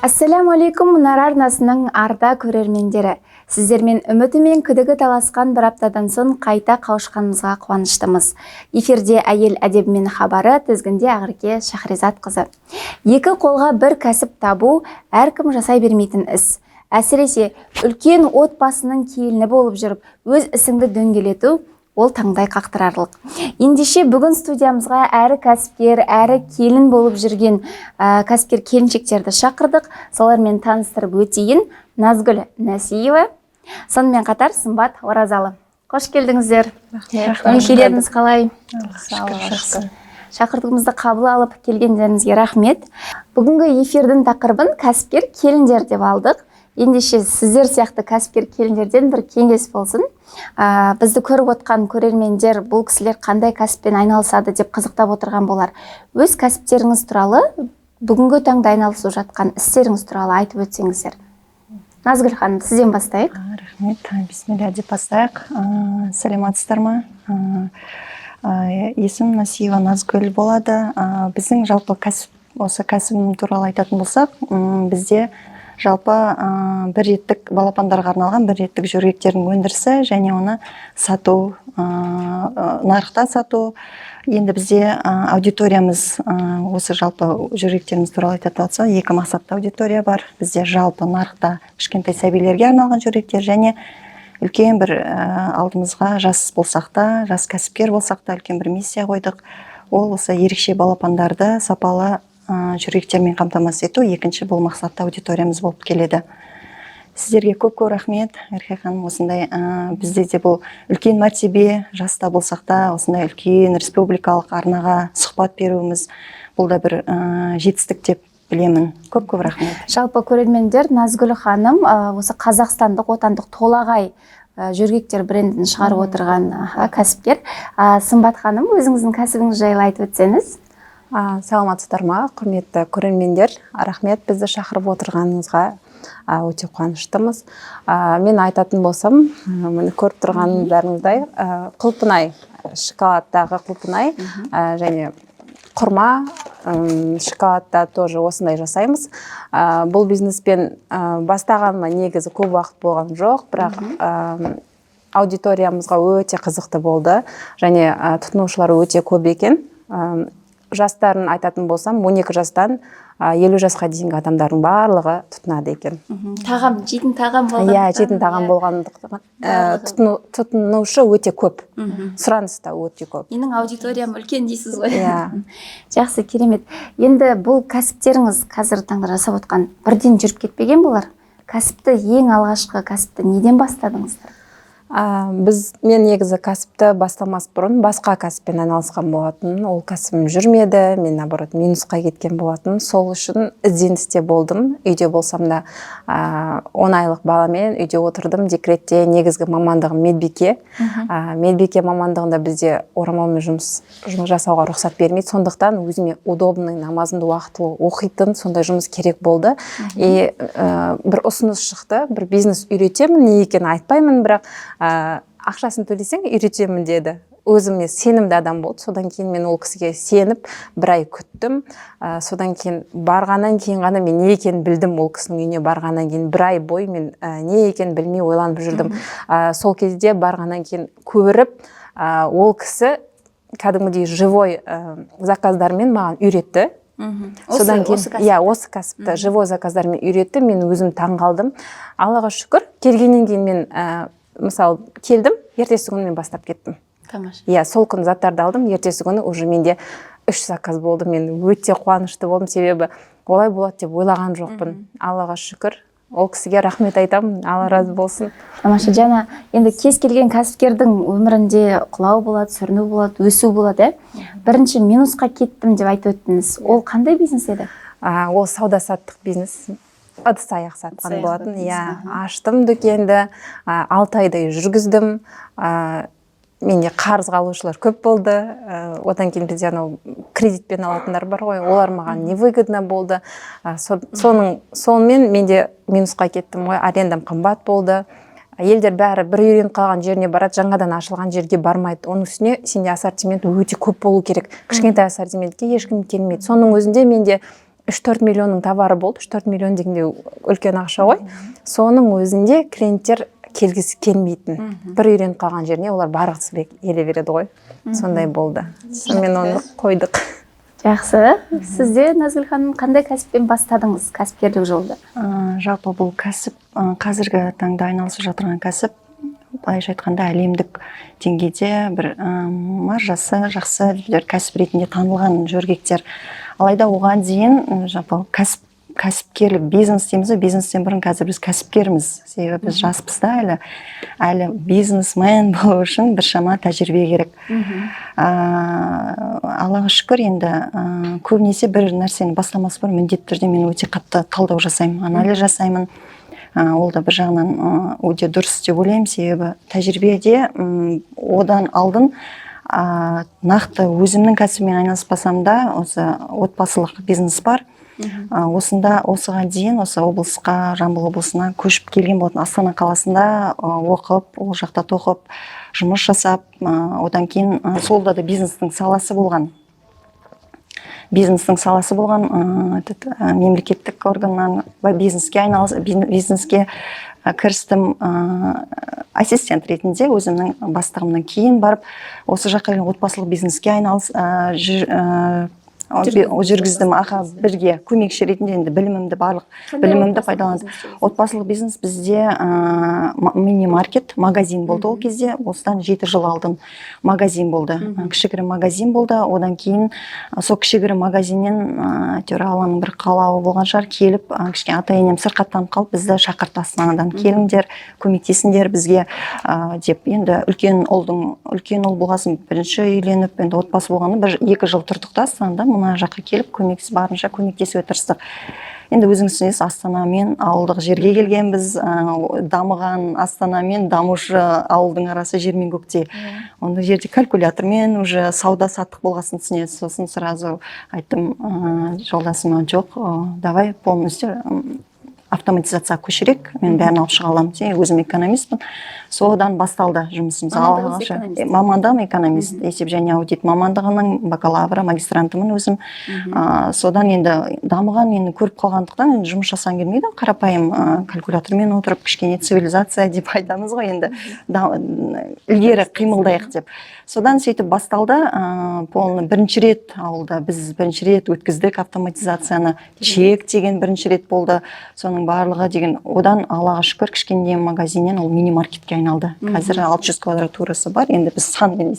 Ассаламу алейкум, Мұнара арнасының арда көрермендері. Сіздермен үміті мен күдігі таласқан бір аптадан соң қайта қауышқанымызға қуаныштымыз. Эфирде әйел әдебімен хабары, тізгінде Ақерке Шахризат қызы. Екі қолға бір кәсіп табу әркім жасай бермейтін іс. Әсіресе үлкен отбасының келіні болып жүріп, өз ісіңді дөңгелету ол таңдай қақтырарлық. Ендеше бүгін студиямызға әрі кәсіпкер, әрі келін болып жүрген кәсіпкер келіншектерді шақырдық. Солармен таныстырып өтейін. Назгүл Нәсиева, сонымен қатар Сымбат Оразалы. Қош келдіңіздер. Некелеріңіз қалай? Шақыртуымызды қабыл алып келгендеріңізге рахмет. Бүгінгі эфирдің тақырыбын кәсіпкер келіндер деп алдық. Ендеше сіздер сияқты кәсіпкер келіндерден бір кеңес болсын. Бізді көріп отқан көрермендер бұл кісілер қандай кәсіппен айналысады деп қызықтап отырған болар. Өз кәсіптеріңіз туралы, бүгінгі таңда айналысып жатқан істеріңіз туралы айтып өтсеңіздер. Назгүл ханым, сізден бастайық. Рахмет, бисмилля деп бастайық. Сәлематсыздар ма? Есім Насиева Назгүл болады. Біздің жалпы осы кәсібім туралы айтатын болсақ, бізде жалпы бір реттік балапандарға арналған бір реттік жөргектердің өндірісі және оны сату, нарықта сату. Енді бізде аудиториямыз осы жалпы жөргектеріміз туралы айтатын болсақ, екі мақсатты аудитория бар. Бізде жалпы нарықта кішкентай сәбилерге арналған жөргектер және үлкен бір алдымызға жас болсақ та, жас кәсіпкер болсақ та үлкен бір миссия қойдық. Ол осы ерекше балапандарды сапалы жөргектермен қамтамасыз ету, екінші бұл мақсатты аудиториямыз болып келеді. Сіздерге көп рахмет, Әрке ханым, осындай бізде де бұл үлкен мәртебе, жаста болсақ та осындай үлкен республикалық арнаға сұхбат беруіміз, бұл да бір жетістік деп білемін. Көп рахмет. Жалпы көрермендер, Назгүл ханым осы қазақстандық отандық толағай жөргектер брендін шығарып отырған кәсіпкер. Сымбат ханым, өзіңіздің кәсібіңіз жайлы айтып өтсеңіз. Саламатсыздар ма, құрметті көрермендер, рахмет, бізді шақырып отырғаныңызға өте қуаныштымыз. Мен айтатын болсам, көріп тұрғандарыңыздай, құлпынай, шоколадтағы құлпынай және құрма, шоколадта тоже осындай жасаймыз. Бұл бизнеспен бастағаныма негізі көп уақыт болған жоқ, бірақ аудиториямызға өте қызықты болды және тұтынушылар өте көп екен. Жастарын айтатын болсам, 12 жастан 50 жасқа дейінгі адамдардың барлығы тұтынады екен. Тағам, жейтін тағам болғандықтан. Иә, жейтін тағам болғандықтан тұтынушы өте көп. Сұраныс та өте көп. Менің аудиториям үлкен дейсіз ғой. Иә. Жақсы, керемет. Енді бұл кәсіптеріңіз қазір таңда жасап отқан бірден жүріп кетпеген болар. Кәсіпті, ең алғашқы кәсіпті неден бастадыңыздар? Мен негізі кәсіпті бастамас бұрын басқа кәсіппен айналысқан болатын. Ол кәсібім жүрмеді, мен наоборот минусқа кеткен болатын. Сол үшін ізденісте болдым. Үйде болсам да 10 айлық баламен үйде отырдым. Декретте, негізгі мамандығым медбике. Медбике мамандығында бізде орамалмен жұмыс жасауға рұқсат бермейді. Сондықтан өзіме удобный, намазымды уақытылы оқитын сондай жұмыс керек болды. Бір ұсыныс шықты, бір бизнес үйретемін, не екенін айтпаймын, бірақ ақшасын төлесең үйретемін деді. Өзіме сенімді адам болды. Содан кейін мен ол кісіге сеніп, бір ай күттім. Содан кейін барғаннан кейін ғана мен не екенін білдім. Ол кісінің үйіне барғаннан кейін бір ай бой мен не екенін білмей ойланып жүрдім. Сол кезде барғаннан кейін көріп, ол кісі кәдімгідей живой заказдармен маған үйретті. Содан кейін осы кәсіпті живой заказдармен үйретті. Мен өзім таңғалдым. Аллаға шүкір, келгеннен кейін мен мысалы келдім, ертесі күні мен бастап кеттім. Тамаша. Иә, сол күні заттарды алдым, ертесі күні уже менде 3 заказ болды. Мен өте қуанышты болдым, себебі олай болады деп ойлаған жоқпын. Аллаға шүкір. Ол кісіге рахмет айтамын, Алла разы болсын. Тамаша, жаңа енді кез келген кәсіпкердің өмірінде құлау болады, сүріну болады, өсу болады. Бірінші минусқа кеттім деп айтып өттіңіз. Ол қандай бизнес еді? Ол сауда-саттық бизнес. Ыдыс-аяқ сатқан болатын. Аштым дүкенді, 6 айдай жүргіздім. Менде қарыз алушылар көп болды. Одан кейін бізде кредитпен алатындар бар ғой, олар маған невыгодно болды. Сонымен менде минусқа кеттім ғой, арендам қымбат болды. Елдер бәрі бір үйреніп қалған жеріне барады, жаңадан ашылған жерге бармайды. Оның үстіне сенде ассортимент өте көп болу керек. Кішкентай ассортиментке ешкім келмейді. Соның өзінде менде 3-4 миллионның товары болды. 3-4 миллион дегенде үлкен ақша ғой. Соның өзінде клиенттер келгісі келмейтін. Бір үйреніп қалған жеріне олар барғысы келе береді ғой. Сондай болды. Сонымен оны қойдық. Жақсы. Сізде, Назгүл ханым, қандай кәсіппен бастадыңыз, кәсіпкерлік жолды? Жалпы бұл кәсіп қазіргі таңда айналысып жатырған кәсіп, былайша айтқанда әлемдік деңгейде бір маржасы жақсы кәсіп ретінде танылған жөргектер. Алайда оған дейін жалпы кәсіпкерлік, бизнес дейміз, бизнестен бұрын қазір біз кәсіпкерміз. Себебі біз жаспыз да, әлі бизнесмен болу үшін біршама тәжірибе керек. Аллаға шүкір, енді көбінесе бір нәрсені бастамас бұрын міндетті түрде мен өте қатты талдау жасаймын, анализ жасаймын. Ол да бір жағынан өте дұрыс деп ойлаймын, себебі тәжірибеде одан алдын нақты өзімнің кәсібімен айналыспасам да, осы отбасылық бизнес бар. Осыған дейін осы облысқа, Жамбыл облысына көшіп келген болатын. Астана қаласында оқып, ол жақта тоқып, жұмыс жасап, одан кейін солда да бизнестің саласы болған. Мемлекеттік органнан бизнеске кірістім ассистент ретінде, өзімнің бастығымнан кейін барып, осы жаққа отбасылық бизнеске жүргіздім, бірге көмекші ретінде, енді барлық білімімді пайдаландым. Отбасылық бизнес бізде мини-маркет, магазин болды ол кезде. Осыдан 7 жыл алдын магазин болды. Кішігірім магазин болды. Одан кейін сол кішігірім магазиннен Алланың бір қалауы болған шығар, келіп, кішкене ата-енем сырқаттанып қалып, бізді шақыртты, Астанадан келіңдер, көмектесіңдер бізге деп. Енді үлкен ұл болғасын, бірінші үйленіп, енді отбасы болғаны 2 жыл тұрдық та Астанада. Мына жаққа келіп, барынша көмектесуге тырыстық. Енді өзіңіз түсінесіз, Астанамен ауылдық жерге келгенбіз, дамыған Астанамен дамушы ауылдың арасы жер мен көктей. Онда жерде калькулятормен уже сауда саттық болғасын түсінесіз. Сосын сразу айттым жолдасыма, жоқ, давай полностью автоматизацияға көшірек, мен бәрін алып шыға аламын. Өзім экономистпін. Содан басталды жұмысымыз. Мамандығым экономист, есеп және аудит мамандығының бакалавры, магистрантымын өзім. Содан енді дамыған, енді көріп қалғандықтан енді жұмыс жасан келмейді. Қарапайым калькулятормен отырып, кішкене цивилизация деп айтамыз ғой, енді ілгері қимылдайық деп. Содан сөйтіп басталды. Бірінші рет ауылда біз бірінші рет өткіздік автоматизацияны. Чек деген бірінші рет болды. Соның барлығы деген, одан Аллаға шүкір кішкене магазиннен ол мини-маркетке айналды. Қазір 600 квадратурасы бар. Енді біз санмен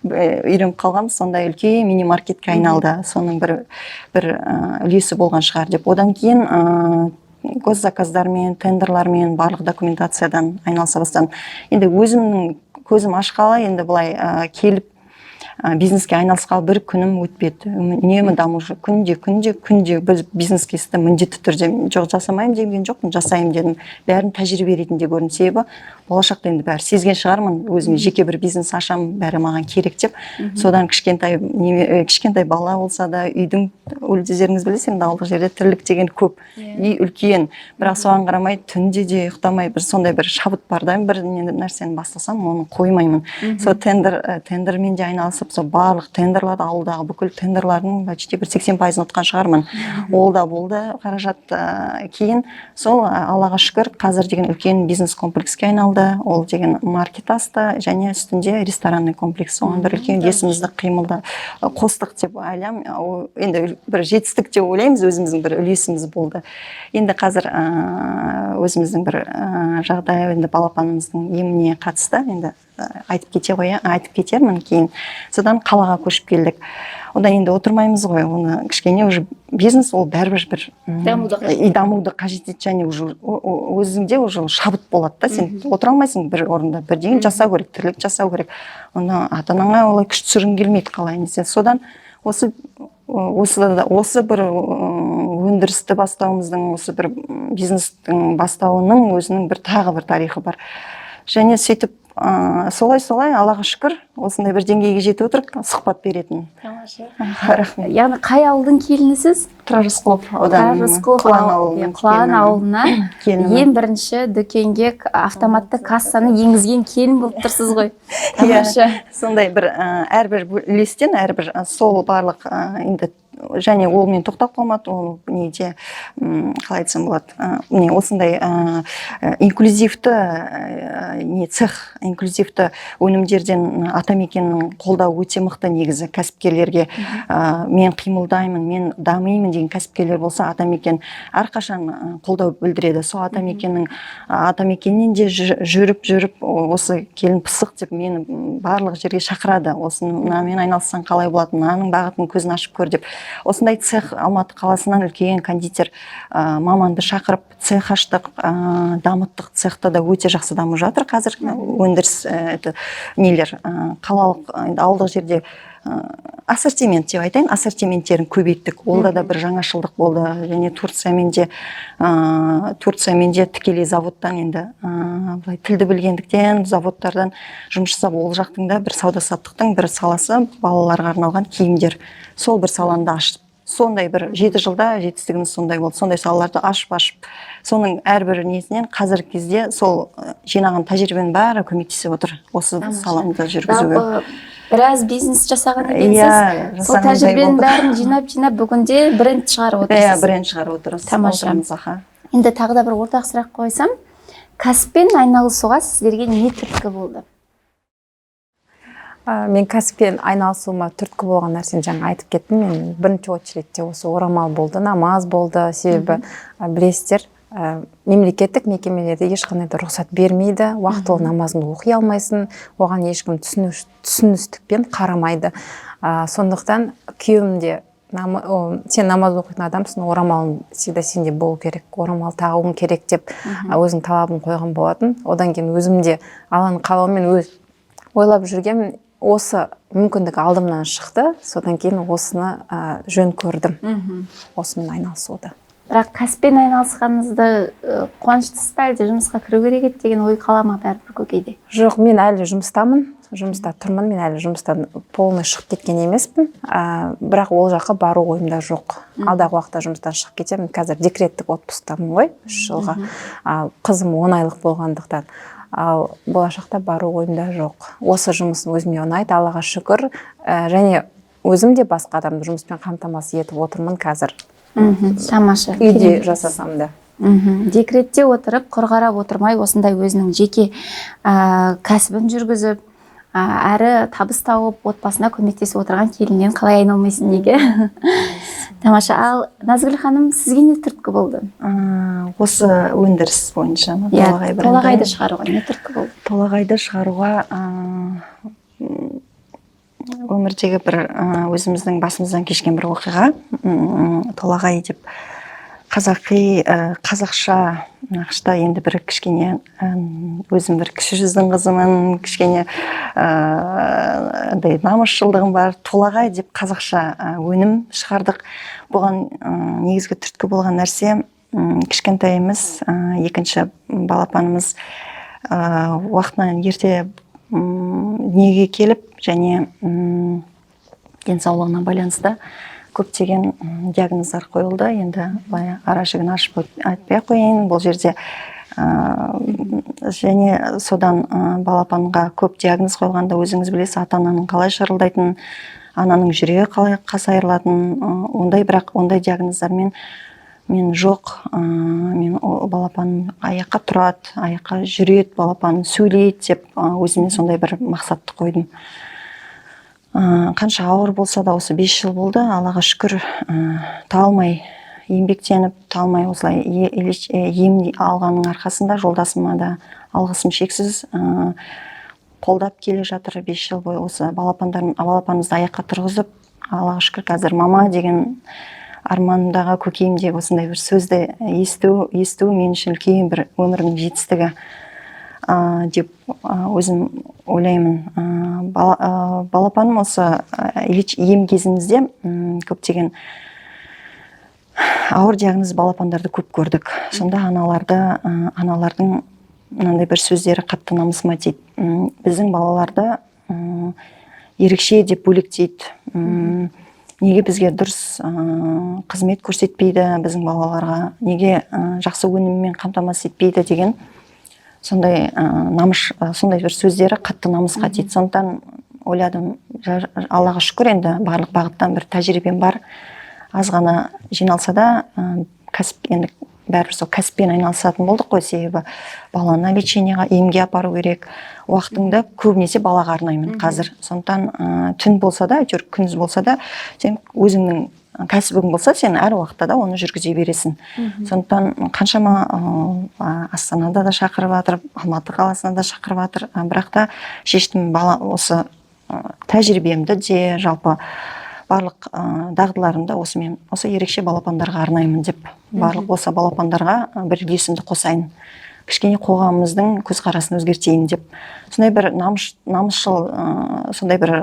үйреніп қалғанбыз, сондай үлкен мини-маркетке айналды. Соның бір үлесі болған шығар деп. Одан кейін госзаказдармен, тендерлармен, барлық документациядан айналыса бастадым. Енді өзімнің көзім ашқалы, енді былай келіп бизнеске айналысқалы бір күнім өтпеді. Үнемі дамушы, күнде біз бизнеске істі міндетті түрде жоқ жасамаймын деген жоқпын, жасаймын дедім. Бәрін тәжірибе ретінде көрдім. Себебі болашақта енді бәрі сезген шығармын, өзіме жеке бір бизнес ашам, бәрі маған керек деп. Содан кішкентай бала болса да, үйдің өздеріңіз білесіз, енді ауылдық жерде тірлік деген көп, үй үлкен, бірақ соған қарамай түнде де ұйықтамай, бір сондай бір шабыт бар да, бір нәрсені бастасам, оны қоймаймын. Сол тендермен де айналысып, сол барлық тендерларды, ауылдағы бүкіл тендерлардың почти бір 80%-ын ұтқан шығармын. Ол да болды, қаражат кейін. Сол Аллаға шүкір қазір деген үлкен бизнес комплекске айналды. Ол деген маркет асты, және үстінде ресторанный комплекс. Оған бір үлкен үлесімізді қимылды қостық деп ойлаймын. Енді бір жетістік деп ойлаймыз, өзіміздің бір үлесіміз болды. Енді қазір өзіміздің бір жағдай, енді балапанымыздың еміне қатысты, енді айтып кетермін кейін. Содан қалаға көшіп келдік. Одан енді отырмаймыз ғой, оны кішкене уже бизнес ол бәрібір бір дамуды қажет етеді, және өзіңде уже шабыт болады да, сен отыра алмайсың бір орында, бірдеңе жасау керек, тірлік жасау керек. Оны ата-анаңа олай күш түсіргің келмейді, қалай несе. Содан осы бір өндірісті бастауымыздың, осы бір бизнестің бастауының өзінің бір тағы бір тарихы бар. Және сөйтіп солай Аллаға шүкір осындай бір деңгейге жетіп отырып сұхбат беретін. Тамаша. Рахмет. Яғни қай ауылдың келінісіз? Тұрар Рысқұлов Тұрар Рысқұлов Құлан ауылына ең бірінші дүкенге автоматты кассаны енгізген келін болып тұрсыз ғой. Тамаша. Сондай бір әрбір үлестен әрбір сол барлық енді және ол мен тоқтап қалмады, ол неде қалай айтсам болады, міне осындай инклюзивті цех, инклюзивті өнімдерден Атамекеннің қолдау өте мықты. Негізі кәсіпкерлерге мен қимылдаймын, мен дамимын деген кәсіпкерлер болса, Атамекен әрқашан қолдау білдіреді. Сол Атамекеннен де жүріп осы келін пысық деп мені барлық жерге шақырады. Осынамен айналыссаң қалай болады, мынаның бағытын көзін ашып көр деп. Осындай цех Алматы қаласынан үлкен кондитер маманды шақырып цех аштық, дамыттық. Цехта да өте жақсы дамып жатыр қазір. Өндіріс нелер қалалық ауылдық жерде ассортимент деп айтайын, ассортименттерін көбейттік. Олда да бір жаңашылдық болды. Және Турциямен де тікелей заводтан енді тілді білгендіктен заводтардан жұмыс жасап, ол жақтың да бір сауда-саттықтың бір саласы балаларға арналған киімдер. Сол бір саланы да ашып, сондай бір 7 жылда жетістігіміз сондай болды. Сондай салаларды ашып, соның әрбір несінен қазіргі кезде сол жинаған тәжірибенің бәрі көмектесіп отыр осы саланы жүргізуге. Біраз бизнес жасаған екенсіз. Сол тәжірибенің бәрін жинап бүгінде бренд шығарып отырсыз. Бренд шығарып отырсыз. Тамаша. Енді тағы да бір ортақ сұрақ қойсам, кәсіппен айналысуға сіздерге не түрткі болды? Мен кәсіппен айналысуыма түрткі болған нәрсені жаңа айтып кеттім. Мен бірінші очередте осы орамал болды, намаз болды. Себебі білесіздер, мемлекеттік мекемелерде ешқандай да рұқсат бермейді. Уақытылы намазын оқи алмайсың, оған ешкім түсіністікпен қарамайды. Сондықтан күйеуімде сен намаз оқитын адамсың, орамалың всегда сенде болу керек, орамал тағуың керек деп өзің талабын қойған болатын. Одан кейін өзімде Алланың қалауымен ойлап жүрген осы мүмкіндік алдымнан шықты. Содан кейін осыны жөн көрдім. Осымен айналысуды. Бірақ кәсіппен айналысқаныңызды қуаныштысыз ба, әлде жұмысқа кіру керек еді деген ой қала ма бәрібір көкейде? Жоқ, мен әлі жұмыстамын. Жұмыста тұрмын, мен әлі жұмыстан полный шығып кеткен емеспін. Бірақ ол жаққа бару ойымда жоқ. Алдағы уақытта жұмыстан шығып кетемін. Қазір декреттік отпусктамын ғой, 3 жылға. Қызым 10 айлық болғандықтан. Ал болашақта бару ойымда жоқ. Осы жұмысын өзіме ұнайды, Аллаға шүкір. Және өзім де басқа адамды жұмыспен қамтамасыз етіп отырмын қазір. Тамаша. Үйде жасасам да. Декретте отырып, құр қарап отырмай, осындай өзінің жеке кәсібін жүргізіп, әрі табыс тауып, отбасына көмектесіп отырған келіннен қалай айналмайсың неге? Тамаша. Ал Назгүл ханым, сізге не түрткі болды? Осы өндіріс бойынша толағайды шығаруға не түрткі болды? Толағайды шығаруға өмірдегі бір өзіміздің басымыздан кешкен бір оқиға. Толағай деп қазақша нақышта енді бір кішкене өзім бір кіші жүздің қызымын, кішкене намысшылдығым бар. Толағай деп қазақша өнім шығардық. Бұған негізгі түрткі болған нәрсе, кішкентайымыз, екінші балапанымыз уақытынан ерте дүниеге келіп, және денсаулығына байланысты көптеген диагноздар қойылды. Енді ара-жігін ашып айтпай қойын. Бұл жерде және содан балапанға көп диагноз қойғанда өзіңіз білесіз, ата-ананың қалай шырылдайтынын, ананың жүрегі қалай қасайырылатынын, бірақ ондай диагноздармен мен жоқ. Мен балапаным аяққа тұрады, аяққа жүреді, балапаным сөйлейді деп өзіме сондай бір мақсатты қойдым. Қанша ауыр болса да осы 5 жыл болды, Аллаға шүкір, талмай еңбектеніп, талмай осылай ем алғанның арқасында жолдасыма да алғысым шексіз. Қолдап келе жатыр 5 жыл бойы осы балапанымызды аяққа тұрғызып, Аллаға шүкір қазір мама деген арманымдағы көкейімде осындай бір сөзді есту мен үшін үлкен бір өмірімнің жетістігі деп өзім ойлаймын. Балапаным осы ем кезімізде көптеген ауыр диагноз балапандарды көп көрдік. Сонда аналардың мынандай бір сөздері қатты намысыма тиді. Біздің балаларды ерекше деп бөлектейді. Неге бізге дұрыс қызмет көрсетпейді біздің балаларға, неге жақсы өніммен қамтамасыз етпейді деген сондай сондай бір сөздері қатты намысқа тиді. Сондықтан ойладым, Аллаға шүкір, енді барлық бағыттан бір тәжірибем бар. Аз ғана жиналса да енді бәрібір сол кәсіппен айналысатын болдық қой, себебі баланы лечениеға, емге апару керек. Уақытыңды көбінесе балаға арнаймын қазір. Сондықтан түн болса да, әйтеуір күндіз болса да, сен өзіңнің кәсібің болса, сен әр уақытта да оны жүргізе бересің. Сондықтан қаншама Астанада да шақырып жатыр, Алматы қаласына да шақырып жатыр. Бірақ та шештім, осы тәжірибемді де, жалпы барлық дағдыларымды осы ерекше балапандарға арнаймын деп, барлық осы балапандарға бір үлесімді қосайын, кішкене қоғамымыздың көзқарасын өзгертейін деп, сондай бір намысшыл, сондай бір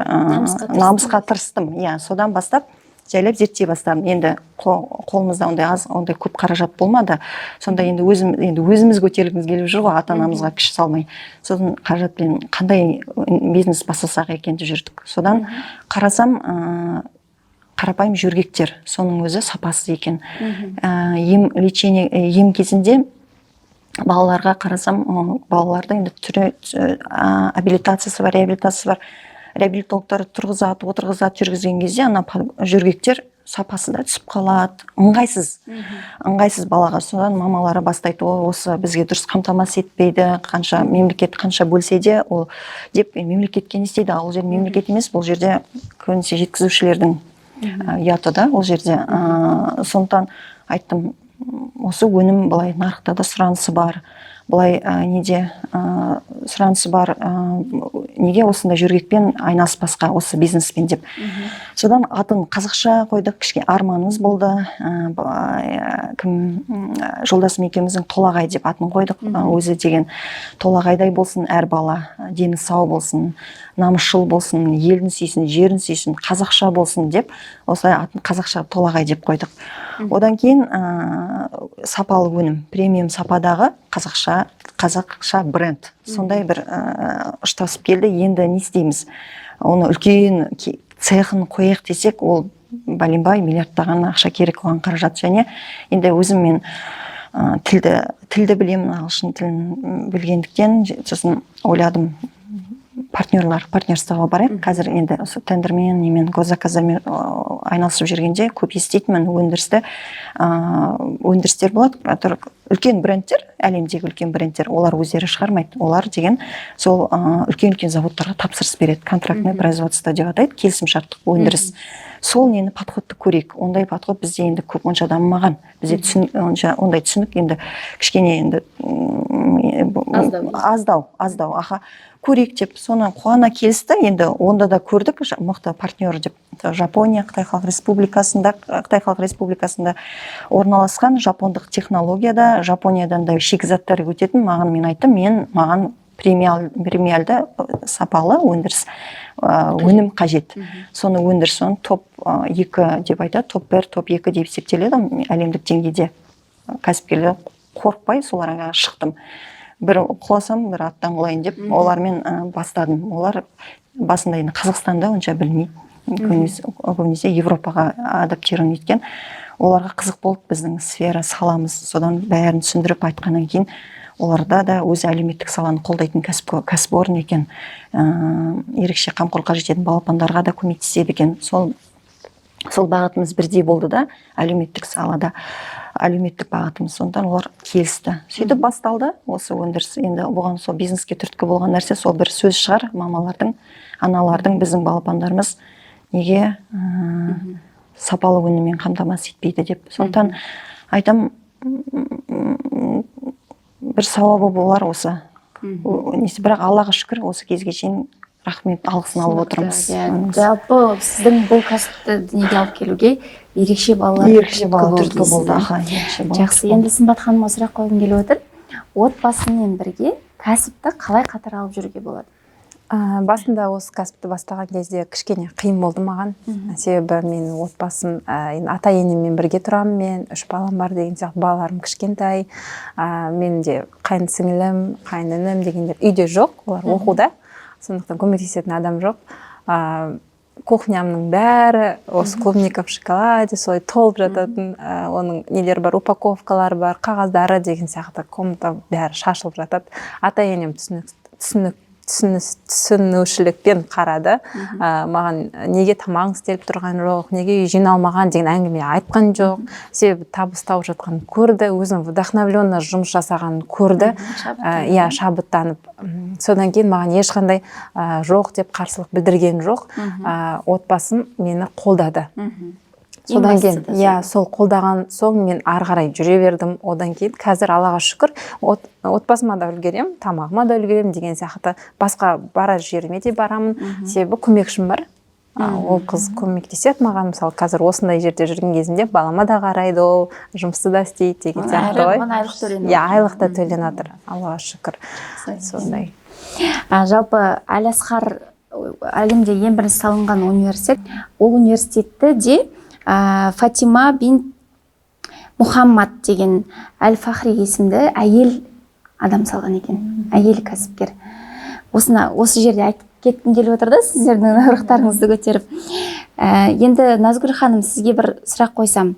намысқа тырыстым. Содан бастап жайлап зерттей бастадым. Енді қолымызда ондай көп қаражат болмады. Сонда енді өзіміз көтерілгіміз келіп жүр ғой, ата-анамызға күш салмай. Содан қаражатпен қандай бизнес бастасақ екен деп жүрдік. Содан қарасам, қарапайым жөргектер, соның өзі сапасыз екен. Ем кезінде балаларға қарасам, балалардың енді түрі абилитациясы бар, реабилитациясы бар. Реабилитологтар тұрғызады, отырғызады, жүргізген кезде ана жөргектер сапасы да түсіп қалады, ыңғайсыз балаға. Содан мамалары бастайды, осы бізге дұрыс қамтамасыз етпейді, мемлекет қанша бөлсе де, ол деп мемлекетке не істейді, ол жер мемлекет емес, бұл жерде көбінесе жеткізушілердің ұяты да, ол жерде. Сондықтан айттым, осы өнім былай нарықта да сұранысы бар, былай сұранысы бар, неге осындай жөргекпен айналыспасқа, осы бизнеспен деп. Содан атын қазақша қойдық, кішкене арманымыз болды. Жолдасым екеуміздің Толағай деп атын қойдық. Өзі деген толағайдай болсын, әр бала дені сау болсын, намысшыл болсын, елін сүйсін, жерін сүйсін, қазақша болсын деп, осылай атын қазақша Толағай деп қойдық. Одан кейін сапалы өнім, премиум сападағы қазақша бренд. Сондай бір ұштасып келді. Енді не істейміз? Оны үлкен цехын қояқ десек, ол бәленбай миллиардтаған ақша керек, оған қаражат. Және енді өзім мен тілді білемін, ағылшын тілін білгендіктен, сосын ойладым, партнерствоға барайық. Қазір енді тендермен, немен, госзаказдармен айналысып жүргенде көп еститінмін өндірістер болады. Үлкен брендтер, әлемдегі үлкен брендтер, олар өздері шығармайды. Олар деген сол үлкен заводтарға тапсырыс береді. Контрактный производство деп атайды, келісімшарттық өндіріс. Сол нені подходты көрейік. Ондай подход бізде енді көп онша дамымаған. Бізде ондай түсінік енді кішкене енді аздау, көрейік деп, соны қуана келісті. Енді онда да көрдік, мықты партнер деп. Жапония, Қытай Халық Республикасында орналасқан жапондық технологияда, Жапониядан да шикізаттар өтетін. Мен айттым, маған премиалды сапалы өнім қажет. Соны өндіріс, топ 2 деп айтады, топ 1, топ 2 деп есептеледі әлемдік деңгейде. Кәсіпкерлер қорықпай соларға шықтым. Бір құласам, бір аттан құлайын деп, олармен бастадым. Олар басында енді Қазақстанда онша білмейді. Көбінесе Европаға адаптирован еткен. Оларға қызық болды біздің сфера, саламыз. Содан бәрін түсіндіріп айтқаннан кейін, оларда да өзі әлеуметтік саланы қолдайтын кәсіпорын екен. Ерекше қамқорлыққа жететін балапандарға да көмектеседі екен. Сол бағытымыз бірдей болды да, әлеуметтік салада, әлеуметтік бағытымыз. Сондықтан олар келісті. Сөйтіп басталды осы өндіріс. Енді бұған сол бизнеске түрткі болған нәрсе, сол бір сөз шығар, мамалардың, аналардың, біздің балапандарымыз неге сапалы өніммен қамтамасыз етпейді деп. Сондықтан айтам, бір сауабы болар осы. Бірақ Аллаға шүкір, осы кезге шейін рахмет, алғысын алып отырмыз. Жалпы сіздің бұл кәсіпті дүниеге алып келуге ерекше балалар түрткі болды. Жақсы, енді Сымбат ханым, сұрақ қойғым келіп отыр. Отбасымен бірге кәсіпті қалай қатар алып жүруге болады? Басында осы кәсіпті бастаған кезде кішкене қиын болды маған. Себебі мен отбасым, ата енеммен бірге тұрамын мен, 3 балам бар деген сияқты, балаларым кішкентай. Мен де қайын сіңілім, қайын інім дегендер үйде жоқ, олар оқуда. Сондықтан көмектесетін адам жоқ. Кухнямның бәрі осы клубника в шоколаде солай толып жататын, оның нелер бар, упаковкалар бар, қағаздары деген сияқты, комната бәрі шашылып жатады. Ата енем түсінушілікпен қарады. Маған неге тамағың істеліп тұрған жоқ, неге үй жиналмаған деген әңгіме айтқан жоқ. Себебі табыс тауып жатқанын көрді, өзім вдохновленно жұмыс жасағанын көрді. Шабыттанып. Содан кейін маған ешқандай жоқ деп қарсылық білдірген жоқ. Отбасым мені қолдады. Содан кейін, сол қолдаған соң мен ары қарай жүре бердім. Одан кейін қазір Аллаға шүкір, отбасыма да үлгерем, тамағыма да үлгерем деген сияқты. Басқа барар жеріме де барамын. Себебі көмекшім бар. Ол қыз көмектеседі маған. Мысалы, қазір осындай жерде жүрген кезімде балама да қарайды, ол жұмысты да істейді деген сияқты ғой. Айлық та төленіп жатыр. Аллаға шүкір. Сондай. Жалпы Әл-Асқар әлемде ең бірінші салынған университет. Ол университетті де Фатима бин Мұхаммад деген Әл-Фахри есімді әйел адам салған екен, әйел кәсіпкер. Осы жерде айтып кеткім келіп отыр да, сіздердің рухтарыңызды көтеріп. Енді Назгүл ханым, сізге бір сұрақ қойсам.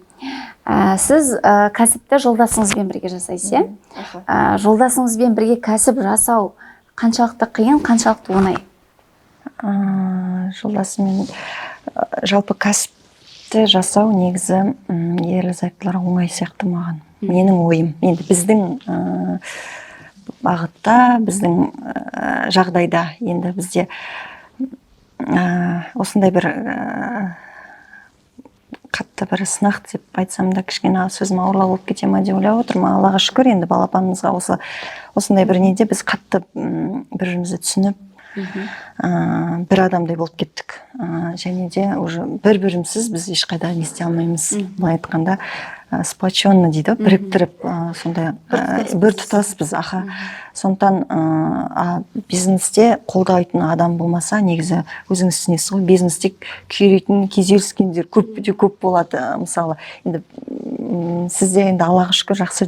Сіз кәсіпті жолдасыңызбен бірге жасайсыз, жолдасыңызбен бірге кәсіп жасау қаншалықты қиын, қаншалықты оңай? Жолдасымен жалпы кәсіп жасау негізі ерлі-зайыптылар оңай сияқты маған. Менің ойым. Енді біздің бағытта, біздің жағдайда енді бізде осындай бір қатты бір сынақ деп айтсам да кішкене сөзім ауырлау болып кете ма деп ойлап отырмын. Аллаға шүкір, енді балапанымызға осындай бір неде біз қатты бір-бірімізді түсініп бір адамдай болып кеттік. Және де уже бір-бірімсіз біз ешқайда не істей алмаймыз. Былай айтқанда сплоченно дейді, біріктіріп, сондай бір тұтас біз. Сондықтан бизнесте қолдайтын адам болмаса, негізі өзіңіз түсінесіз ғой, бизнесте күйрейтін, күйзеліскендер көп болады. Мысалы, енді сізде енді Аллаға шүкір жақсы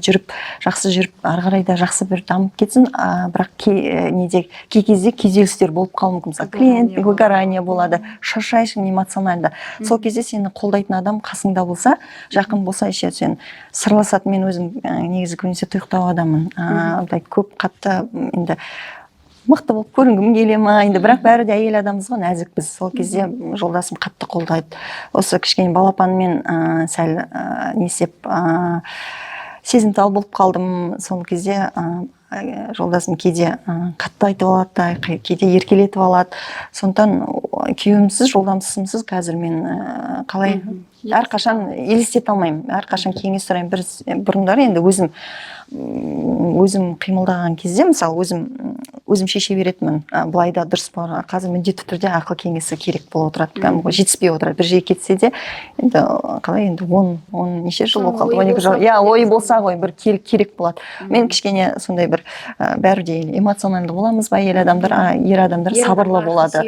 жүріп, ары қарай да жақсы бір дамып кетсін, бірақ кей кезде күйзелістер болып қалуы мүмкін. Мысалы, клиент выгорание болады, шаршайсың эмоционально. Сол кезде сені қолдайтын адам қасыңда болса, жақын болса, сен сырласатын. Мен өзім негізі көбінесе тұйықтау адамын. Көп қатты енді мықты болып көрінгім келе ма, енді бірақ бәрі де әйел адамбыз ғой, нәзікпіз. Сол кезде жолдасым қатты қолдайды. Осы кішкене балапанмен сәл несеп сезімтал болып қалдым. Сол кезде жолдасым кейде қатты айтып алады, кейде еркелетіп алады. Сондықтан күйеуімсіз, жолдасымсыз қазір мен қалай әрқашан елестете алмаймын. Әрқашан кеңес сұраймын. Бұрындары енді өзім қимылдаған кезде, мысалы, өзім шеше беретінмін. Былай да дұрыс бар. Қазір міндетті түрде ақыл кеңесі керек болып отырады. Жетіспей отырады. Бір жер кетсе де, енді қалай енді 10 неше жыл болып қалды. 12 жыл. Ой болса ғой, бір керек болады. Мен кішкене сондай бір бәрі де эмоциональды боламыз ба, ер адамдар сабырлы болады.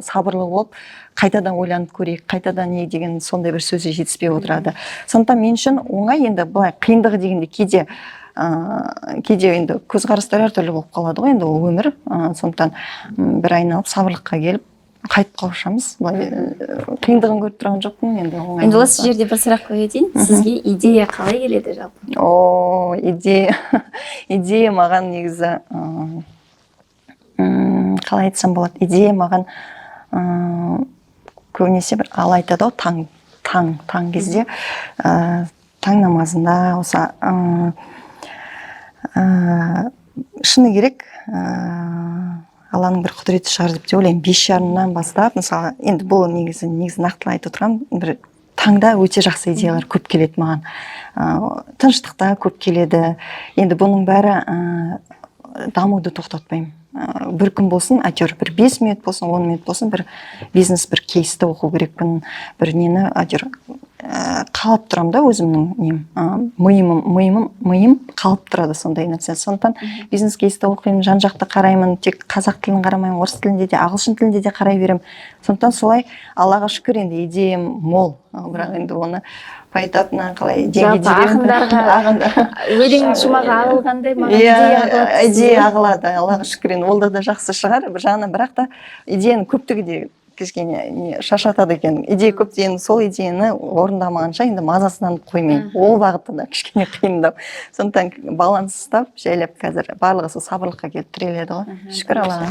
Сабырлы болып, қайтадан ойланып көрейік, қайтадан не деген сондай бір сөзі жетіспей отырады. Сондықтан мен үшін оңай, енді былай қиындығы дегенде кейде енді көзқарастар әртүрлі болып қалады ғой, енді ол өмір. Сондықтан бір айналып сабырлыққа келіп қайтып қауышамыз. Былай қиындығын көріп тұрған жоқпын, енді оңай. Енді осы жерде бір сұрақ қоя кетейін. Сізге идея қалай келеді жалпы? Идея маған негізі қалай айтсам болады? Идея маған көбінесе бір Алла айтады ғой, таң кезде, таң намазында осы шыны керек, Алланың бір құдіреті шығар деп те ойлаймын. 5:30-нан бастап, мысалы, енді бұл негізі нақтылай айтып отырған, бір таңда өте жақсы идеялар көп келеді маған. Тыныштықта көп келеді. Енді бұның бәрі дамуды тоқтатпаймын. Бір күн болсын, әйтеуір бір 5 минут болсын, 10 минут болсын, бір бизнес, бір кейсті оқу керекпін, бір нені әйтеуір қалып тұрамын да өзімнің нем миым қалып тұрады сондай нәрсе. Сондықтан бизнес кейсті оқимын, жан жақты қараймын, тек қазақ тілін қарамаймын, орыс тілінде де ағылшын тілінде де қарай беремін. Сондықтан солай Аллаға шүкір енді идеям мол, бірақ енді оны айтатына қалай ақындарға өлең шумағы ағылғандай маған идея ағылады, Аллаға шүкір. Енді ол да жақсы шығар бір жағынан, бірақ та идеяның көптігі де кішкене шаршатады екен. Идея көп деген, сол идеяны орындамағанша енді мазасынан қоймаймын. Ол бағытта да кішкене қиындау. Сондықтан баланс ұстап, жайлап қазір барлығы сол сабырлыққа келіп тіреледі ғой. Шүкір Аллаға.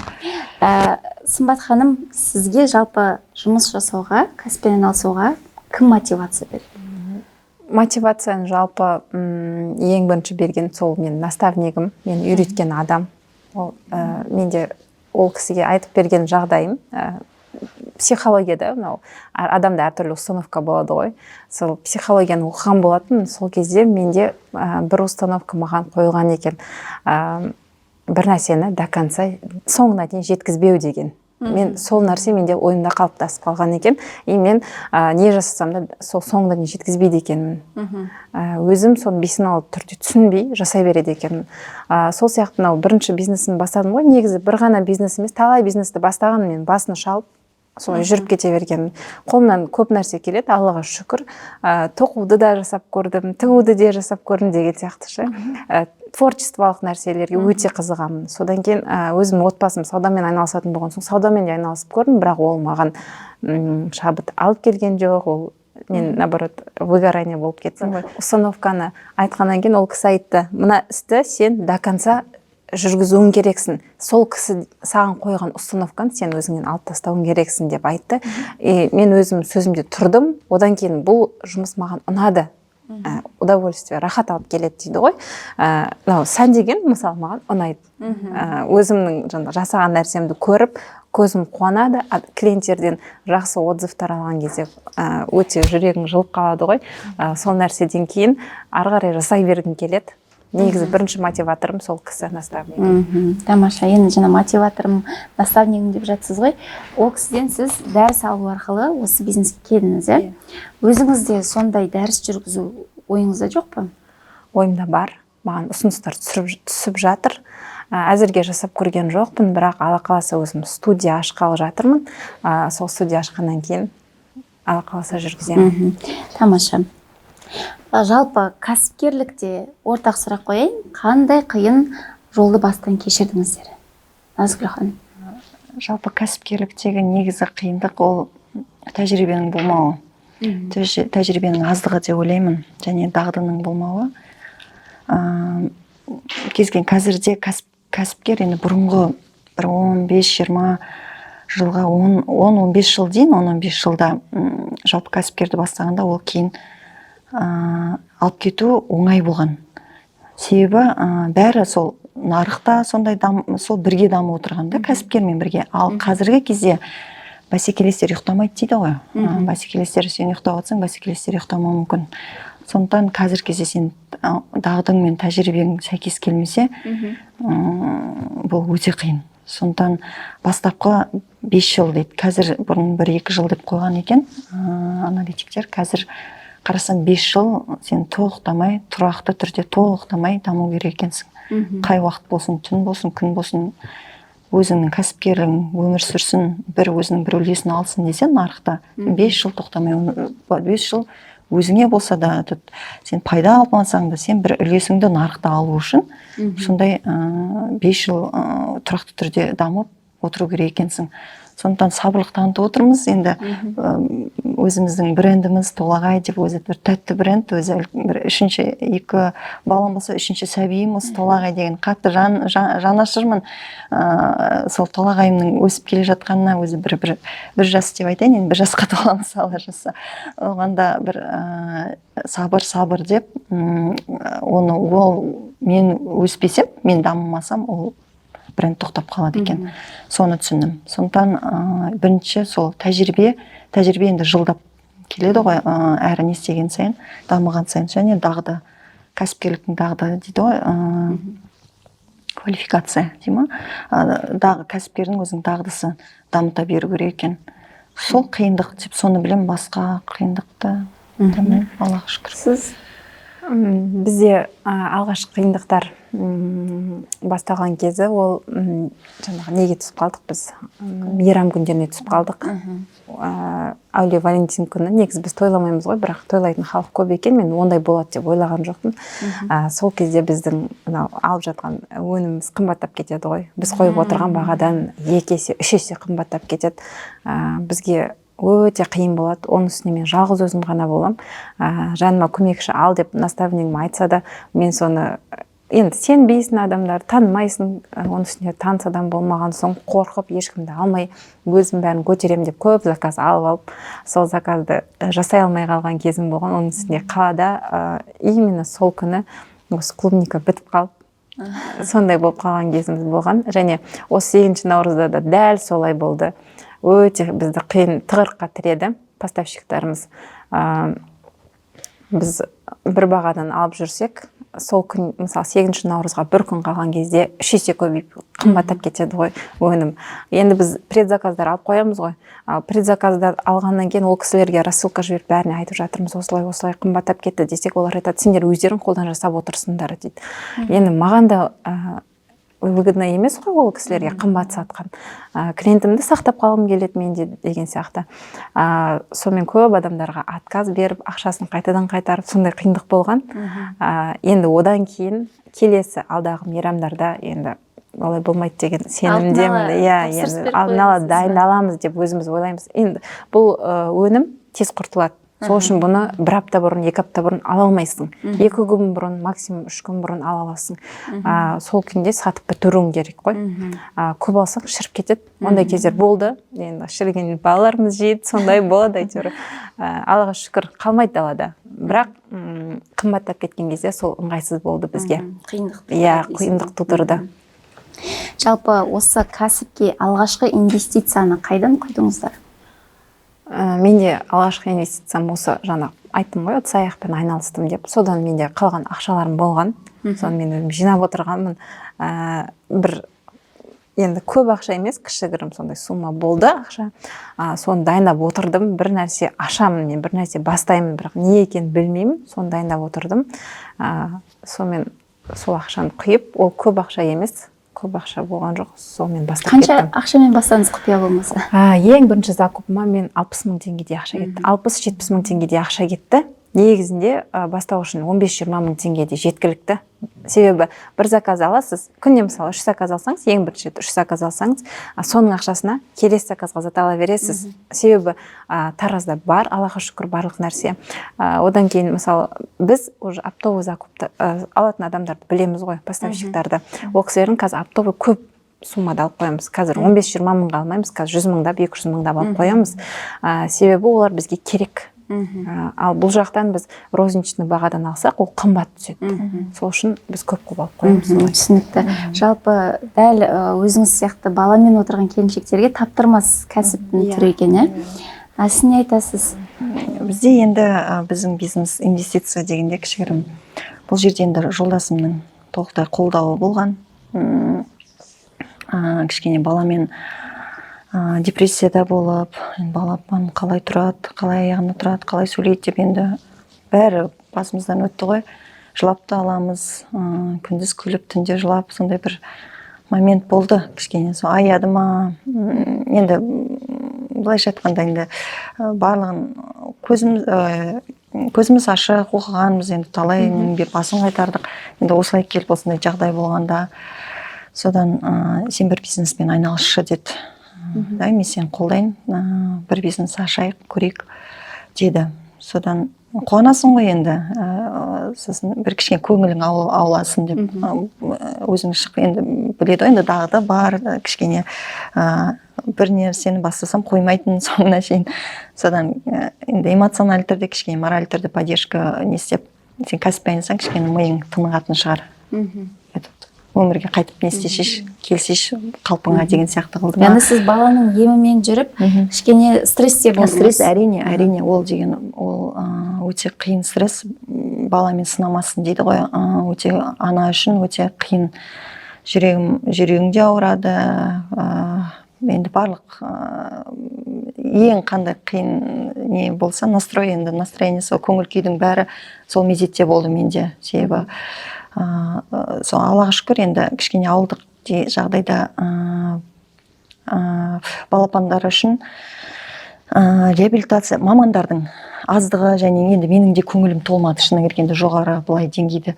Сымбат ханым, сізге жалпы жұмыс жасауға, кәсіппен айналысуға кім мотивация берді? Мотивацияны жалпы ең бірінші берген сол мен наставнигім, мен үйреткен адам. Менде ол кісіге айтып берген жағдайым, психологияда мынау адамда әртүрлі установка болады ғой. Сол психологияны оқыған болатын, сол кезде менде бір установка маған қойылған екен. Бір нәрсені до конца соңына дейін жеткізбеу деген. Мен сол нәрсе менде ойымда қалыптасып қалған екен. И мен не жасасам да сол соңына дейін жеткізбейді екенмін. Өзім соны бейсаналы түрде түсінбей жасай береді екенмін. Сол сияқты мынау бірінші бизнесімді бастадым ғой. Негізі бір ғана бизнес емес, талай бизнесті бастаған, мен басын шалып солай жүріп кете бергенмін. Қолымнан көп нәрсе келеді, Аллаға шүкір. Тоқуды да жасап көрдім, тігуді де жасап көрдім деген сияқты ше. Творчестволық нәрселерге өте қызығамын. Содан кейін өзім отбасым саудамен айналысатын болған соң саудамен де айналысып көрдім, бірақ ол маған шабыт алып келген жоқ. Ол мен наоборот выгорание болып кеттім ғой. Установканы айтқаннан кейін ол кісі айтты: "Мына істі сен до конца жүргізуің керексің. Сол кісі саған қойған установканы сен өзіңнен алып тастауың керексің" деп айтты. Мен өзім сөзімде тұрдым. Одан кейін бұл жұмыс маған ұнады. Удовольствие, рахат алып келеді дейді ғой. Сән деген мысалы маған ұнайды. Өзімнің жасаған нәрсемді көріп, көзім қуанады. Клиенттерден жақсы отзывтар алған кезде өте жүрегім жылып қалады ғой. Сол нәрседен кейін ары қарай жасай бергім келеді. Негізі бірінші мотиваторым сол кісі, наставник. Тамаша. Енді жаңа мотиваторым, наставнигім деп жатсыз ғой. Ол кісіден сіз дәріс алу арқылы осы бизнеске келдіңіз, иә? Өзіңізде сондай дәріс жүргізу ойыңызда жоқ па? Ойымда бар. Маған ұсыныстар түсіп жатыр. Әзірге жасап көрген жоқпын, бірақ Алла қаласа өзім студия ашқалы жатырмын. Сол студия ашқаннан кейін Алла қаласа жүргіземін. Тамаша. Жалпы кәсіпкерлікте ортақ сұрақ қояйын, қандай қиын жолды бастан кешірдіңіздер? Назгүл ханым. Жалпы кәсіпкерліктегі негізі қиындық ол тәжірибенің болмауы. Тәжірибенің аздығы деп ойлаймын, және дағдының болмауы. Кезген қазірде кәсіпкер енді бұрынғы бір 15-20 жылға 10-15 жыл дейін, 10-15 жылда жалпы кәсіпкерді бастағанда ол кейін алып кету оңай болған. Себебі бәрі сол нарықта сондай сол бірге дамып отырғанда кәсіпкермен бірге. Ал қазіргі кезде бәсекелестер ұйықтамайды дейді ғой. Бәсекелестер сен ұйықтап отырсаң, бәсекелестер ұйықтамауы мүмкін. Сондықтан қазір кезде сен дағдың мен тәжірибең сәйкес келмесе, бұл өте қиын. Сондықтан бастапқы 5 жыл дейді. Қазір бұрын 1-2 жыл деп қойған екен аналитиктер. Қазір қарасаң 5 жыл сен толықтамай, тұрақты түрде толықтамай даму керек екенсің. Қай уақыт болсын, түн болсын, күн болсын, өзіңнің кәсіпкерлігің өмір сүрсін, өзінің бір үлесін алсын десең нарықта 5 жыл тоқтамай, 5 жыл өзіңе болса да, сен пайда алмасаң да, сен бір үлесіңді нарықта алу үшін сондай 5 жыл тұрақты түрде дамып отыру керек екенсің. Сондықтан сабырлық танытып отырмыз. Енді өзіміздің брендіміз Толағай деп, өзі бір тәтті бренд, өзі бір 2 балам болса 3 сәбиім осы Толағай деген қатты жанашырмын. Сол Толағайымның өсіп келе жатқанына өзі бір жас деп айтайын, енді 1 жасқа толамыз Алла жазса. Оғанда бір сабыр деп, мен өспесем, мен дамымасам, ол бренд тоқтап қалады екен. Соны түсіндім. Сондықтан бірінші сол тәжірибе енді жылдап келеді ғой, әрі не істеген сайын, дамыған сайын. Және дағды, кәсіпкерліктің дағды дейді ғой, квалификация дейді ма? Кәсіпкердің өзінің дағдысы дамыта беру керек екен. Сол қиындық деп соны білем, басқа қиындықты Аллаға шүкір. Сіз Бізде алғашқы қиындықтар басталған кезі ол жаңағы неге түсіп қалдық біз, мейрам күндеріне түсіп қалдық. Әулие Валентин күні негізі біз тойламаймыз ғой, бірақ тойлайтын халық көп екен, мен ондай болады деп ойлаған жоқпын. Сол кезде біздің алып жатқан өніміміз қымбаттап кетеді ғой, біз қойып отырған бағадан 2 есе 3 есе қымбаттап кетеді. Бізге өте қиын болады. Оның үстіне мен жалғыз өзім ғана болам. Жаныма көмекші ал деп наставнигім айтса да, мен соны енді сенбейсің, адамдар танымайсың, оның үстіне таныс адам болмаған соң қорқып ешкімді алмай өзім бәрін көтерем деп көп заказ алып, сол заказды жасай алмай қалған кезім болған. Оның үстіне қалада именно сол күні осы клубника бітіп қалып сондай болып қалған кезіміз болған. Және осы 8 наурызда да дәл солай болды. Өте бізді қиын тығырыққа тіреді поставщиктарымыз. Біз бір бағадан алып жүрсек, сол күн, мысалы 8 наурызға бір күн қалған кезде 3 есе көбейіп қымбаттап кетеді ғой өнім. Енді біз предзаказдар алып қоямыз ғой. Предзаказдар алғаннан кейін ол кісілерге рассылка жіберіп бәріне айтып жатырмыз, осылай қымбаттап кетті десек, олар айтады, сендер өздерің қолдан жасап отырсыңдар дейді. Енді маған да выгодно емес қой ол кісілерге қымбат сатқан. Клиентімді сақтап қалғым келеді менде деген сияқты. Сонымен көп адамдарға отказ беріп, ақшасын қайтадан қайтарып, сондай қиындық болған. Енді одан кейін келесі алдағы мейрамдарда енді олай болмайды деген сенімдемін. Енді алдын ала дайындаламыз деп өзіміз ойлаймыз. Енді бұл өнім тез құртылады. Сол үшін бұны 1 апта бұрын, 2 апта бұрын ала алмайсың. 2 күн бұрын, максимум 3 күн бұрын ала аласың. Сол күнде сатып бітіруің керек қой. Көп алсаң шіріп кетеді. Ондай кездер болды. Енді шіріген балаларымыз жейді, сондай болады әйтеуір. Аллаға шүкір, қалмайды далада. Бірақ қымбаттап кеткен кезде сол ыңғайсыз болды бізге. Қиындық тудырды. Жалпы осы кәсіпке алғашқы инвестицияны қайдан құйдыңыздар? Менде алғашқы инвестициям осы жаңа айттым ғой, ыдыс аяқпен айналыстым деп. Содан менде қалған ақшаларым болған. Соны мен өзім жинап отырғанмын. Бір енді көп ақша емес, кішігірім сондай сумма болды ақша. Соны дайындап отырдым. Бір нәрсе ашамын, мен бір нәрсе бастаймын, бірақ не екенін білмеймін. Соны дайындап отырдым. Сонымен сол ақшаны құйып, ол көп ақша емес. Көп ақша болған жоқ, сонымен бастап кеттім. Қанша ақшамен бастаңыз құпия болмаса? Ең бірінші закупыма мен 60 мың теңгедей ақша кетті. 60-70 мың теңгедей ақша кетті. Негізінде бастау үшін 15-20 мың теңгедей жеткілікті. Себебі бір заказ аласыз, күнде мысалы 3 заказ алсаңыз, ең бірінші 3 заказ алсаңыз, соның ақшасына келесі заказға зат ала бересіз. Себебі таразда бар, Аллаға шүкір, барлық нәрсе. Одан кейін мысалы біз уже оптовый закупты алатын адамдарды білеміз ғой, поставщиктарды. Ол кісілердің қазір оптовый көп суммада алып қоямыз. Қазір 15-20 мыңға алмаймыз, қазір 100 мыңдап, 200 мыңдап алып қоямыз. Себебі олар бізге керек. Ал бұл жақтан біз розничный бағадан алсақ, ол қымбат түседі. Сол үшін біз көп алып қоямыз. Түсінікті. Жалпы дәл өзіңіз сияқты баламен отырған келіншектерге таптырмас кәсіптің түрі екен, сіз не айтасыз? Бізде енді біздің бизнес инвестиция дегенде кішігірім. Бұл жерде енді жолдасымның толықтай қолдауы болған. Кішкене баламен депрессияда болып, балапан қалай тұрады, қалай аяғында тұрады, қалай сөйлейді деп енді бәрі басымыздан өтті ғой. Жылап та аламыз, күндіз күліп, түнде жылап, сондай бір момент болды. Кішкене сол аяды ма, енді былайша айтқанда енді барлығын көзіміз ашық оқығанбыз, енді талай басын қайтардық. Енді осылай келіп осындай жағдай болғанда, содан сен бір бизнеспен айналысшы деді. Мен сен қолдайын, бір бизнес ашайық, көрейік деді. Содан қуанасың ғой енді, сосын бір кішкене көңілің ауласын деп, өзің шық, енді біледі ғой, енді дағды бар, кішкене бір нәрсені бастасам қоймайтын соңына шейін. Содан енді эмоционалды түрде, кішкене мораль түрде поддержка не істеп, сен кәсіппен айналысаң, кішкене миың тынығатын шығар. Өмірге қайтып не істешеш, келсеш қалпыңа деген сияқты қылды. Яғни сіз баланың емімен жүріп, кішкене стрессте болдыңыз. Стресс әрине, ол деген ол өте қиын стресс, баламен сынамасын дейді ғой. Өте ана үшін өте қиын. Жүрегің де ауырады, енді барлық ең қандай қиын не болса настроение сол көңіл күйдің бәрі сол мезетте болды менде. Себебі сол Аллаға шүкір, енді кішкене ауылдық жағдайда балапандар үшін реабилитация мамандардың аздығы, және енді менің де көңілім толмады, шыны келгенде. Жоғары былай деңгейді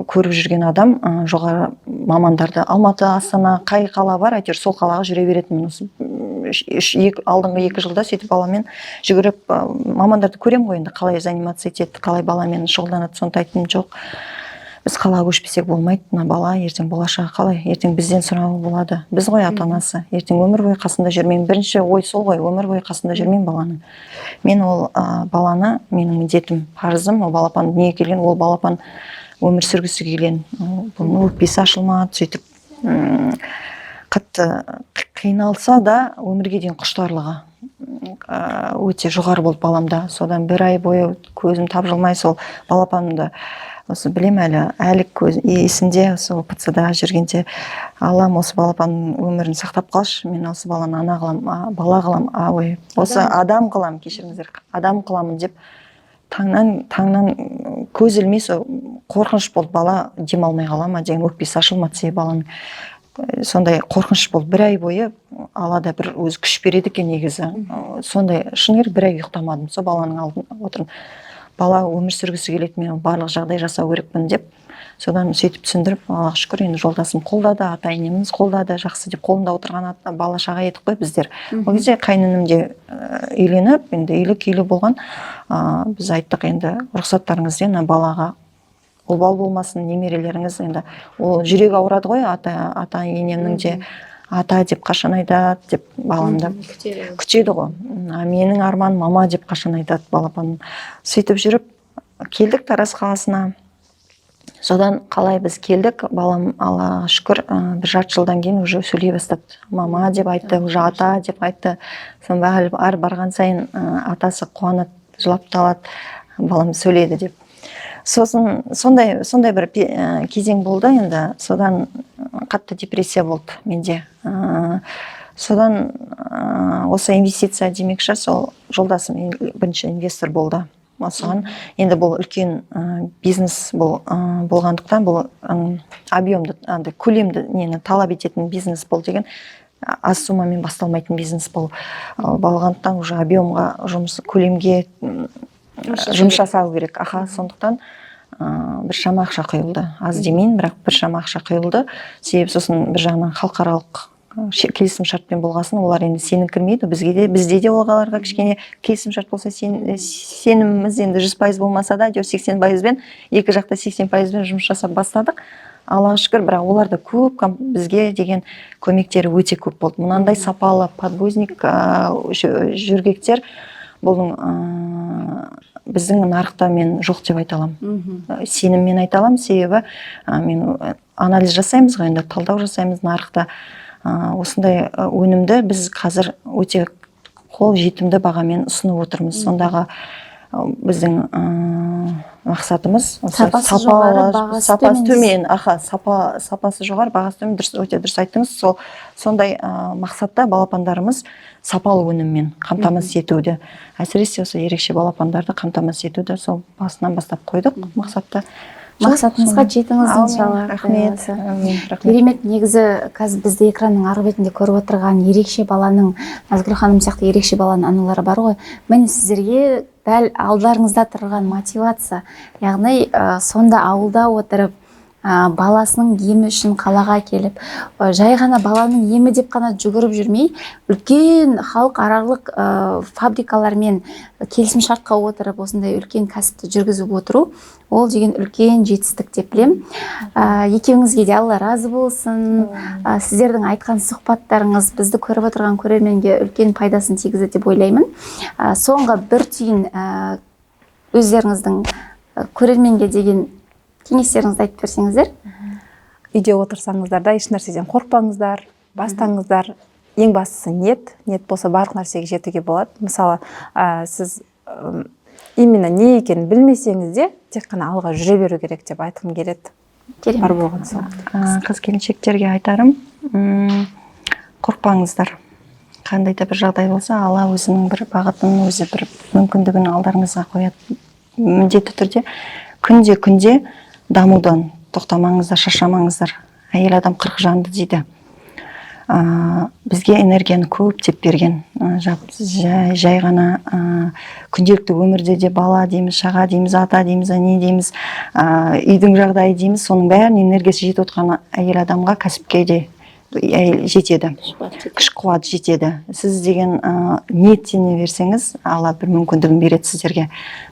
көріп жүрген адам, жоғары мамандарды Алматы, Астана, қай қала бар, әйтеуір сол қалаға жүре беретінмін. Осы алдыңғы 2 жылда сөйтіп баламен жүгіріп мамандарды көрем ғой, енді қалай занимация етеді, қалай баламен шұғылданады, соны айтым жоқ. Біз қалаға көшпесек болмайды, мына бала ертең болашағы қалай, ертең бізден сұрауы болады. Біз ғой ата-анасы, ертең өмір бойы қасында жүрмеймін. Бірінші ой сол ғой, өмір бойы қасында жүрмеймін баланың. Мен ол баланы, менің міндетім, парызым, ол балапан дүниеге келген, ол балапан өмір сүргісі келген. Бұның өкпесі ашылмады, сөйтіп қатты қиналса да өмірге деген құштарлығы өте жоғары болды баламда. Содан 1 ай бойы көзім тапжылмай сол балапанымды осы білем әлі көз есімде, осы ОПЦ-да жүргенде, Аллам осы балапанның өмірін сақтап қалшы, мен осы баланы ана қылам, бала қылам, осы адам қылам, кешіріңіздер, адам қыламын деп таңнан көз ілмей қорқыныш болды, бала демалмай қала ма деген, өкпесі ашылмады себебі баланың. Сондай қорқыныш болды. 1 ай бойы Аллада бір өзі күш береді екен негізі. Сондай шын керек 1 ай ұйықтамадым. Сол баланың алдында отырып, бала өмір сүргісі келеді, мен барлық жағдай жасау керекпін деп. Содан сөйтіп түсіндіріп, Аллаға шүкір, енді жолдасым қолдады, ата-енеміз қолдады, жақсы деп қолында отырған бала шаға едік қой біздер. Ол кезде қайнінім де үйленіп, енді үйлі болған. Біз айттық, енді рұқсаттарыңызбен балаға обал болмасын, немерелеріңіз, енді ол жүрегі ауырады ғой, ата-енемнің де ата деп қашан айтады деп баламды күтеді ғой. Менің арман мама деп қашан айтады балапаным. Сөйтіп жүріп келдік Тараз қаласына. Содан қалай біз келдік, балам Аллаға шүкір 1 жарты жылдан кейін уже сөйлей бастады. Мама деп айтты, уже ата деп айтты. Сон әр барған сайын атасы қуанады, жылап талады, балам сөйледі деп. Сосын сондай бір кезең болды енді. Содан қатты депрессия болды менде. Содан осы инвестиция демекші, сол жолдасым бірінші инвестор болды. Осыған енді бұл үлкен бизнес болғандықтан, бұл объемды, көлемді нені талап ететін бизнес бол деген, аз суммамен басталмайтын бизнес болғандықтан уже объемға, көлемге жұмыс жасау керек. Сондықтан біршама ақша құйылды. Аз демейін, бірақ біршама ақша құйылды. Себебі сосын бір жағынан халықаралық келісім шартпен болғасын, олар енді сенім кірмейді. Бізде де оларға кішкене келісім шарт болса, сеніміміз енді 100% болмаса да, 80%-бен, екі жақта 80%-бен жұмыс жасап бастадық. Аллаға шүкір, бірақ оларда көп бізге деген көмектері өте көп болды. Мұнандай сапалы подвозник жүргектер бұлың біздің нарықта мен жоқ деп айта аламын. Сеніммен айта аламын, себебі мен анализ жасаймыз ғой, енді талдау жасаймыз нарықта. Осындай өнімді біз қазір өте қол жетімді бағамен ұсынып отырмыз. Сондағы біздің мақсатымыз сапасы жоғары, сапасы төмен, сапасы жоғары, бағасы төмен, өте дұрыс айттыңыз. Сондай мақсатта балапандарымыз сапалы өніммен қамтамасыз етуді, әсіресе осы ерекше балапандарды қамтамасыз етуді сол басынан бастап қойдық мақсатта. Мақсатыңызға жетіңіз иншалла. Рахмет. Керемет. Негізі қазір бізде экранның арғы бетінде көріп отырған ерекше баланың, Назгүл ханым сияқты ерекше баланың аналары бар ғой. Міне сіздерге дәл алдарыңызда тұрған мотивация, яғни сонда ауылда отырып баласының емі үшін қалаға келіп, жай ғана баланың емі деп қана жүгіріп жүрмей, үлкен халықаралық фабрикалармен келісім шартқа отырып, осындай үлкен кәсіпті жүргізіп отыру, ол деген үлкен жетістік деп білем. Екеуіңізге де Алла разы болсын. Сіздердің айтқан сұхбаттарыңыз бізді көріп отырған көрерменге үлкен пайдасын тигізеді деп ойлаймын. Соңғы бір түйін өздеріңіздің көрерменге деген кеңестеріңізді айтып берсеңіздер. Үйде отырсаңыздар да еш нәрседен қорықпаңыздар, бастаңыздар. Ең бастысы ниет болса барлық нәрсеге жетуге болады. Мысалы, сіз именно не екенін білмесеңіз де, тек қана алға жүре беру керек деп айтқым келеді. Бар болған соң. Қыз келіншектерге айтарым, қорықпаңыздар. қандай да бір жағдай болса, Алла өзінің бір бағытын, өзі бір мүмкіндігін алдарыңызға қояды. Міндетті түрде күнде дамудан тоқтамаңыздар, шаршамаңыздар. Әйел адам 40 жанды дейді. Бізге энергияны көптеп берген. Жай ғана күнделікті өмірде де бала дейміз, шаға дейміз, ата дейміз, не дейміз, үйдің жағдайы дейміз, соның бәрін энергиясы жетіп отқан әйел адамға кәсіпке де жетеді, күш қуат жетеді. Сіз деген ниеттене берсеңіз, Алла бір мүмкіндігін береді сіздерге.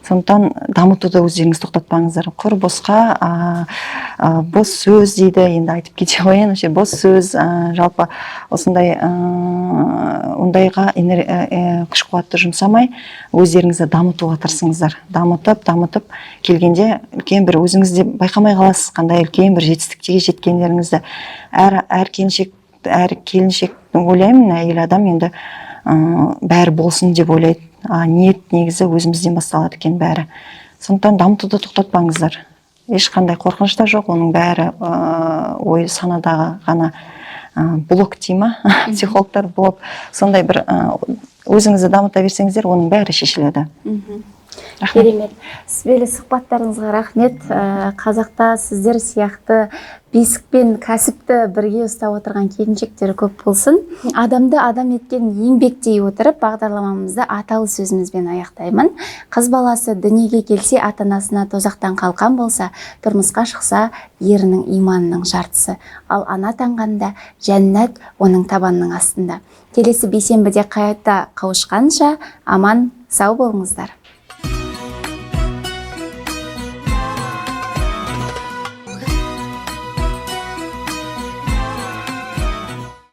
Сондықтан дамытуды өздеріңіз тоқтатпаңыздар. Құр босқа бос сөз дейді, енді айтып кете қояйын, бос сөз, жалпы осындай ондайға күш қуатты жұмсамай, өздеріңізді дамытуға тырысыңыздар. Дамытып келгенде үлкен бір өзіңізде байқамай қаласыз, қандай үлкен бір жетістікке жеткендеріңізді. Әр келіншек ойлаймын, әйел адам енді бәрі болсын деп ойлайды. Ниет негізі өзімізден басталады екен бәрі. Сондықтан дамытуды тоқтатпаңыздар. Ешқандай қорқыныш та жоқ, оның бәрі ой санадағы ғана блок дей ма, психологтар блок. Сондай бір өзіңізді дамыта берсеңіздер, оның бәрі шешіледі. Керемет. Сізбелі сұхбаттарыңызға рахмет. Қазақта сіздер сияқты бесік пен кәсіпті бірге ұстап отырған келіншектер көп болсын. Адамды адам еткен еңбектей отырып, бағдарламамызды аталы сөзімізбен аяқтаймын. Қыз баласы дүниеге келсе, ата-анасына тозақтан қалқан болса, тұрмысқа шықса, ерінің иманының жартысы. Ал ана таңғанда жәннат оның табанының астында. Келесі бейсенбіде қайта қауышқанша аман сау болыңыздар.